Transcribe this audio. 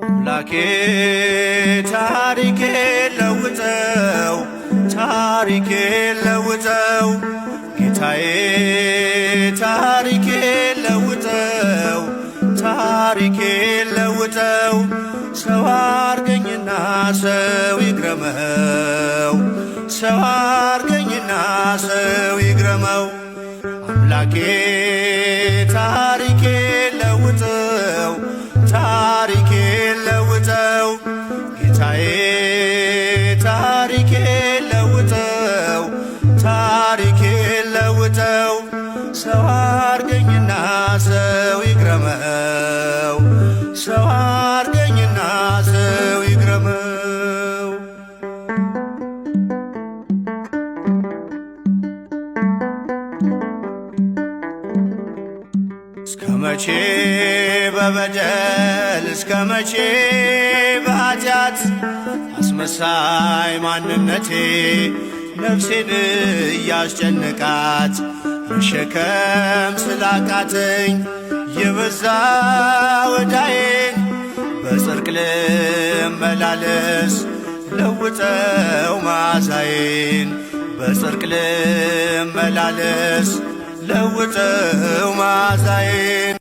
አምላኬ ታሪኬ ለውጠው ታሪኬ ለውጠው ጌታዬ ታሪኬ ለውጠው ታሪኬ ለውጠው ሰው አርገኝና ሰው ይግረመው ሰው አርገኝና ሰው ይግረመው አምላኬ ታሪኬ ለውጠው ታሪኬ ለውጠው ጌታዬ ታሪኬ ለውጠው ታሪኬ ለውጠው ሰው አርገኝና ሰው ይግረመው ሰው አርገኝና ሰው ይግረመው እስከ መቼ በበደል እስከ መቼ በኃጢአት አስመሳይ ማንነቴ ነፍሴን እያስጨነቃት መሸከም ስላቃተኝ የበዛ ወዳዬን በጽድቅ ልመላለስ ለውጠው መዓዛዬን በጽድቅ ልመላለስ ለውጠው መዓዛዬን